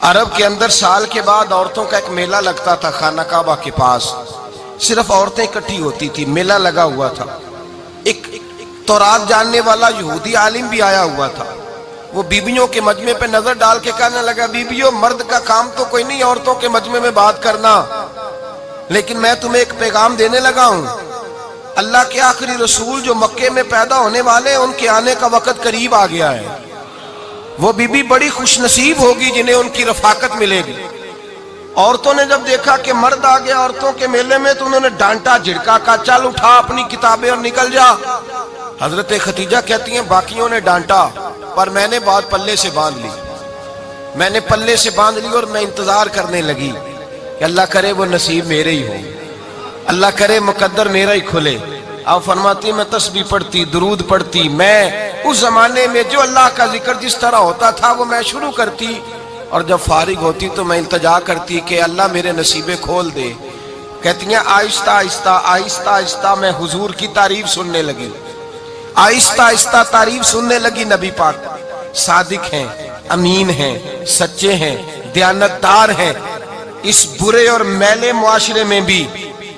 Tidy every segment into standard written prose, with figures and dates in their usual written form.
عرب کے اندر سال کے بعد عورتوں کا ایک میلہ لگتا تھا خانہ کعبہ کے پاس، صرف عورتیں اکٹھی ہوتی تھی، میلہ لگا ہوا تھا۔ ایک تورات جاننے والا یہودی عالم بھی آیا ہوا تھا، وہ بیویوں کے مجمع پہ نظر ڈال کے کہنے لگا، بیویوں مرد کا کام تو کوئی نہیں عورتوں کے مجمع میں بات کرنا، لیکن میں تمہیں ایک پیغام دینے لگا ہوں، اللہ کے آخری رسول جو مکے میں پیدا ہونے والے ان کے آنے کا وقت قریب آ گیا ہے، وہ بی بی بڑی خوش نصیب ہوگی جنہیں ان کی رفاقت ملے گی۔ عورتوں نے جب دیکھا کہ مرد آ گیا عورتوں کے میلے میں تو انہوں نے ڈانٹا جھڑکا، کہا چل اٹھا اپنی کتابیں اور نکل جا۔ حضرت خدیجہ کہتی ہیں باقیوں نے ڈانٹا پر میں نے بات پلے سے باندھ لی، میں نے پلے سے باندھ لی اور میں انتظار کرنے لگی کہ اللہ کرے وہ نصیب میرے ہی ہو، اللہ کرے مقدر میرا ہی کھلے۔ آپ فرماتی میں تسبیح پڑھتی، درود پڑھتی، میں اس زمانے میں جو اللہ کا ذکر جس طرح ہوتا تھا وہ میں شروع کرتی، اور جب فارغ ہوتی تو میں التجا کرتی کہ اللہ میرے نصیبے کھول دے۔ کہتی ہیں آہستہ آہستہ آہستہ آہستہ میں حضور کی تعریف سننے لگی، آہستہ آہستہ تعریف سننے لگی۔ نبی پاک صادق ہیں، امین ہیں، سچے ہیں، دیانتدار ہیں، اس برے اور میلے معاشرے میں بھی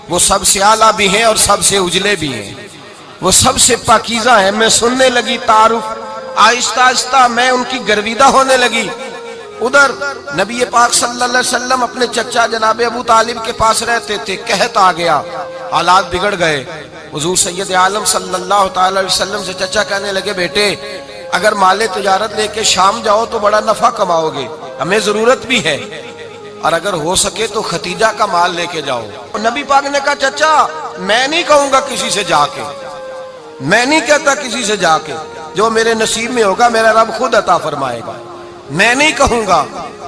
وہ سب سے اعلیٰ بھی ہیں اور سب سے اجلے بھی ہیں، وہ سب سے پاکیزہ ہیں۔ میں سننے لگی تعارف، آہستہ آہستہ میں ان کی گرویدہ ہونے لگی۔ ادھر نبی پاک صلی اللہ علیہ وسلم اپنے چچا جناب ابو طالب کے پاس رہتے تھے، قحط آ گیا، حالات بگڑ گئے۔ حضور سید عالم صلی اللہ تعالی علیہ وسلم سے چچا کہنے لگے بیٹے اگر مال تجارت لے کے شام جاؤ تو بڑا نفع کماؤ گے، ہمیں ضرورت بھی ہے، اور اگر ہو سکے تو ختیجہ کا مال لے کے جاؤ۔ نبی پاک نے کہا چچا میں نہیں کہوں گا کسی سے جا کے، میں نہیں کہتا کسی سے جا کے، جو میرے نصیب میں ہوگا میرا رب خود عطا فرمائے گا، میں نہیں کہوں گا۔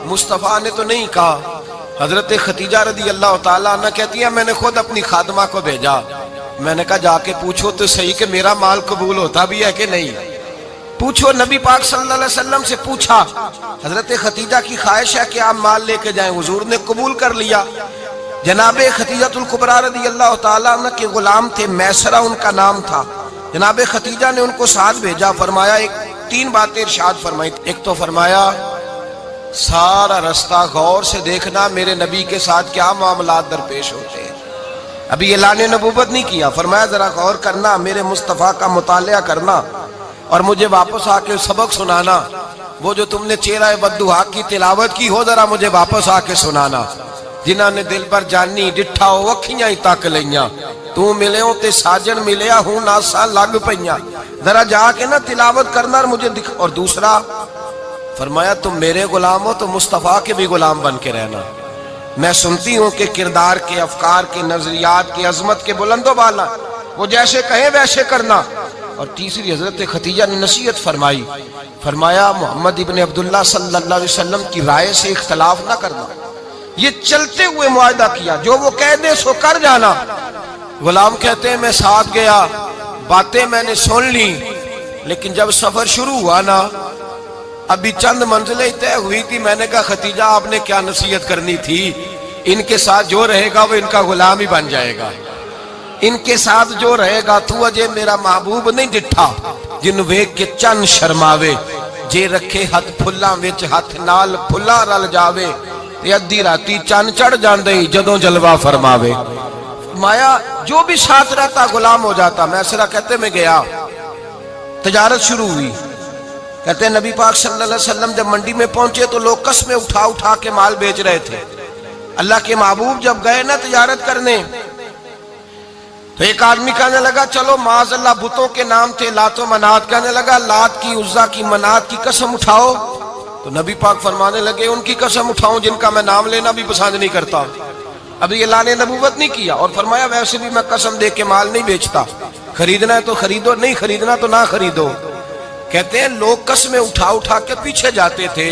مصطفیٰ نے تو نہیں کہا۔ حضرت خدیجہ رضی اللہ تعالیٰ عنہ کہتی ہیں میں نے خود اپنی خادمہ کو بھیجا، میں نے کہا جا کے پوچھو تو صحیح کہ میرا مال قبول ہوتا بھی ہے کہ نہیں، پوچھو۔ نبی پاک صلی اللہ علیہ وسلم سے پوچھا، حضرت خدیجہ کی خواہش ہے کہ آپ مال لے کے جائیں، حضور نے قبول کر لیا۔ جناب خدیجہ الکبریٰ رضی اللہ تعالیٰ عنہ کے غلام تھے، میسرہ ان کا نام تھا، جناب خدیجہ نے ان کو ساتھ بھیجا، فرمایا تین باتیں ارشاد فرمائی۔ ایک تو فرمایا سارا رستہ غور سے دیکھنا میرے نبی کے ساتھ کیا معاملات درپیش ہوتے ہیں، ابھی اعلان نبوت نہیں کیا، فرمایا ذرا غور کرنا، میرے مصطفیٰ کا مطالعہ کرنا اور مجھے واپس آ کے سبق سنانا، وہ جو تم نے چہرہ بددعا کی تلاوت کی ہو ذرا مجھے واپس آ کے سنانا، جنہاں نے دل پر جانی ڈٹھا ہو اکھیاں ہی تک لیاں، تو ملے ہو تے ساجن ملیا ہوں ناساں لگ پئیاں، ذرا جا کے نا تلاوت کرنا اور مجھے دکھ۔ اور دوسرا فرمایا تم میرے غلام ہو تو مصطفیٰ کے بھی غلام بن کے رہنا، میں سنتی ہوں کہ کردار کے، افکار کے، نظریات کے، عظمت کے بلند و بالا، وہ جیسے کہیں ویسے کرنا۔ اور تیسری حضرت خدیجہ نے نصیحت فرمائی، فرمایا محمد ابن عبداللہ صلی اللہ علیہ وسلم کی رائے سے اختلاف نہ کرنا، یہ چلتے ہوئے معاہدہ کیا، جو وہ کہہ دے سو کر جانا۔ غلام کہتے ہیں میں ساتھ گیا، باتیں میں نے سن لی، لیکن جب سفر شروع ہوا نا ابھی چند منزلیں طے ہوئی تھی، میں نے کہا خدیجہ آپ نے کیا نصیحت کرنی تھی، ان کے ساتھ جو رہے گا وہ ان کا غلام ہی بن جائے گا، ان کے ساتھ جو رہے گا تو اجے میرا محبوب نہیں ڈٹھا جن ویکھ کے چن شرماوے، جے رکھے ہاتھ پھلاں وچ ہاتھ نال پھلا رل جاوے، تے ادھی راتی چن چڑھ جاندے جدوں جلوہ فرماوے۔ مایا جو بھی ساتھ رہتا غلام ہو جاتا۔ میسرہ کہتے میں گیا، تجارت شروع ہوئی، کہتے ہیں نبی پاک صلی اللہ علیہ وسلم جب منڈی میں پہنچے تو لوگ قسمیں اٹھا اٹھا کے مال بیچ رہے تھے۔ اللہ کے محبوب جب گئے نا تجارت کرنے تو ایک آدمی کہنے لگا چلو معاذ اللہ بتوں کے نام تھے لات و منات، کہنے لگا لات کی، عزا کی، منات کی قسم اٹھاؤ، تو نبی پاک فرمانے لگے ان کی قسم اٹھاؤں جن کا میں نام لینا بھی پسند نہیں کرتا، ابھی اعلان نبوت نہیں کیا، اور فرمایا ویسے بھی میں قسم دے کے مال نہیں بیچتا، خریدنا ہے تو خریدو، نہیں خریدنا تو نہ خریدو۔ کہتے ہیں لوگ قسمیں اٹھا اٹھا کے پیچھے جاتے تھے،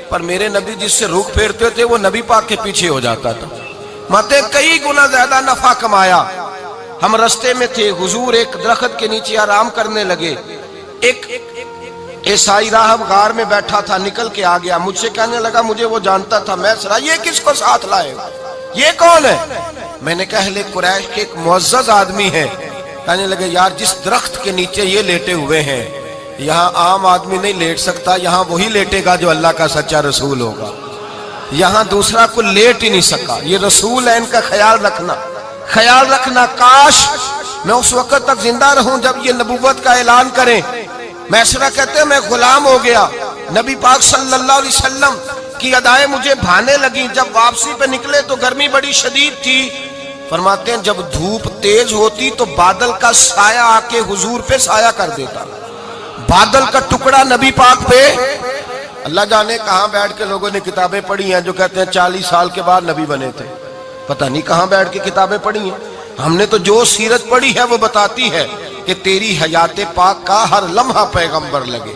پر میرے نبی جس سے رخ پھیرتے تھے وہ نبی پاک کے پیچھے ہو جاتا تھا۔ ماتے کئی گنا زیادہ نفع کمایا۔ ہم رستے میں تھے، حضور ایک درخت کے نیچے آرام کرنے لگے، ایک عیسائی راہب غار میں بیٹھا تھا، نکل کے آ گیا، مجھ سے کہنے لگا مجھے وہ جانتا تھا، میں سرا یہ کس کو ساتھ لائے، یہ کون ہے؟ میں نے کہا اہل قریش کے ایک معزز آدمی ہے۔ کہنے لگے یار جس درخت کے نیچے یہ لیٹے ہوئے ہیں یہاں عام آدمی نہیں لیٹ سکتا، یہاں وہی لیٹے گا جو اللہ کا سچا رسول ہوگا۔ یہاں دوسرا کوئی لیٹ ہی نہیں سکا. یہ رسول ہے، ان کا خیال رکھنا. کاش میں اس وقت تک زندہ رہوں جب یہ نبوت کا اعلان کریں. میسرہ کہتے ہیں میں غلام ہو گیا. نبی پاک صلی اللہ علیہ وسلم کی ادائیں مجھے بھانے لگیں. جب واپسی پہ نکلے تو گرمی بڑی شدید تھی. فرماتے ہیں جب دھوپ تیز ہوتی تو بادل کا سایہ آ کے حضور پہ سایہ کر دیتا. بادل کا ٹکڑا نبی پاک پہ. اللہ جانے کہاں بیٹھ کے لوگوں نے کتابیں پڑھی ہیں جو کہتے ہیں 40 سال کے بعد نبی بنے تھے. پتہ نہیں کہاں بیٹھ کے کتابیں پڑھی ہیں. ہم نے تو جو سیرت پڑھی ہے وہ بتاتی ہے کہ تیری حیات پاک کا ہر لمحہ پیغمبر لگے،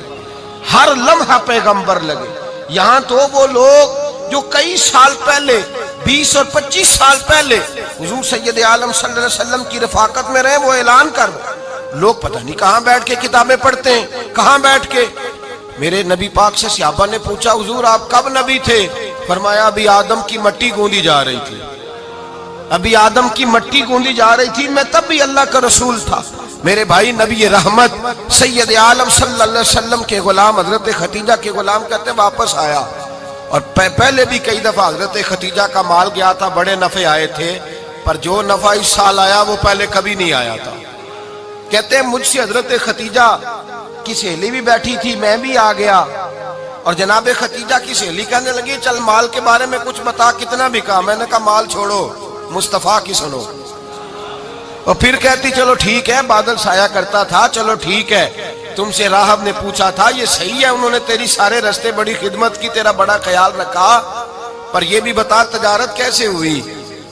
ہر لمحہ پیغمبر لگے. یہاں تو وہ لوگ جو کئی سال پہلے 20 اور 25 سال پہلے حضور سید عالم صلی اللہ علیہ وسلم کی رفاقت میں رہے، وہ اعلان کر لوگ پتہ نہیں کہاں بیٹھ کے کتابیں پڑھتے ہیں، کہاں بیٹھ کے. میرے نبی پاک سے صحابہ نے پوچھا حضور آپ کب نبی تھے؟ فرمایا ابھی آدم کی مٹی گوندی جا رہی تھی، ابھی آدم کی مٹی گوندی جا رہی تھی، میں تب بھی اللہ کا رسول تھا. میرے بھائی نبی رحمت سید عالم صلی اللہ علیہ وسلم کے غلام حضرت ختیجہ کے غلام کہتے واپس آیا. اور پہلے بھی کئی دفعہ حضرت ختیجہ کا مال گیا تھا، بڑے نفع آئے تھے، پر جو نفع اس سال آیا وہ پہلے کبھی نہیں آیا تھا. کہتے ہیں مجھ سے حضرت ختیجہ کی سہیلی بھی بیٹھی تھی، میں بھی آ گیا. اور جناب ختیجہ کی سہیلی کہنے لگی چل مال کے بارے میں کچھ بتا، کتنا بکا؟ میں نے کہا مال چھوڑو، مصطفیٰ کی سنو. اور پھر کہتی چلو ٹھیک ہے، بادل سایہ کرتا تھا، چلو ٹھیک ہے. تم سے راہب نے پوچھا تھا، یہ صحیح ہے انہوں نے تیری سارے رستے بڑی خدمت کی، تیرا بڑا خیال رکھا، پر یہ بھی بتا تجارت کیسے ہوئی؟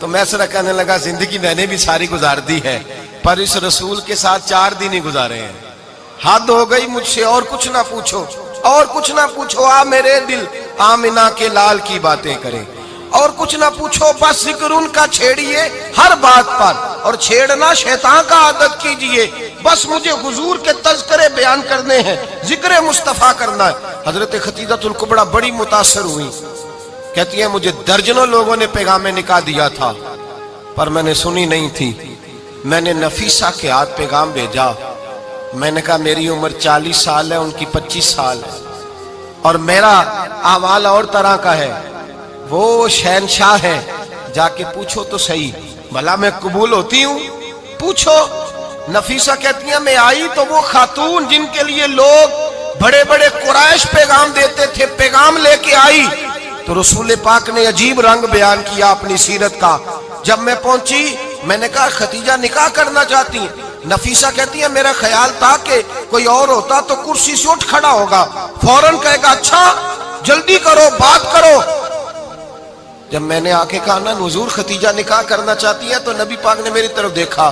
تو میسرہ کہنے لگا زندگی میں نے بھی ساری گزار دی ہے، پر اس رسول کے ساتھ 4 دن ہی گزارے ہیں. حد ہو گئی مجھ سے، اور کچھ نہ پوچھو، اور کچھ نہ پوچھو. آ میرے دل آمنہ کے لال کی باتیں کرے، اور کچھ نہ پوچھو، بس ذکر ان کا چھیڑیے ہر بات پر، اور چھیڑنا شیطان کا عادت کیجئے. بس مجھے حضور کے تذکرے بیان کرنے ہیں، ذکر مصطفیٰ کرنا ہے. حضرت ختیجہ الکبریٰ بڑی متاثر ہوئی. کہتی ہیں مجھے درجنوں لوگوں نے پیغام نکاح دیا تھا، پر میں نے سنی نہیں تھی. میں نے نفیسہ کے ہاتھ پیغام بھیجا. میں نے کہا میری عمر 40 سال ہے، ان کی 25 سال ہے، اور میرا اعمال اور طرح کا ہے. وہ شہنشاہ ہے، جا کے پوچھو تو صحیح، بھلا میں قبول ہوتی ہوں؟ پوچھو. نفیسہ کہتی ہیں میں آئی تو وہ خاتون جن کے لیے لوگ بڑے بڑے قریش پیغام دیتے تھے، پیغام لے کے آئی. تو رسول پاک نے عجیب رنگ بیان کیا اپنی سیرت کا. جب میں پہنچی میں نے کہا ختیجہ نکاح کرنا چاہتی ہیں؟ نفیسہ کہتی ہے میرا خیال تھا کہ کوئی اور ہوتا تو کرسی سے اٹھ کھڑا ہوگا، فوراً کہے گا اچھا جلدی کرو بات کرو. جب میں نے آ کے کہا نا حضور ختیجہ نکاح کرنا چاہتی ہے، تو نبی پاک نے میری طرف دیکھا.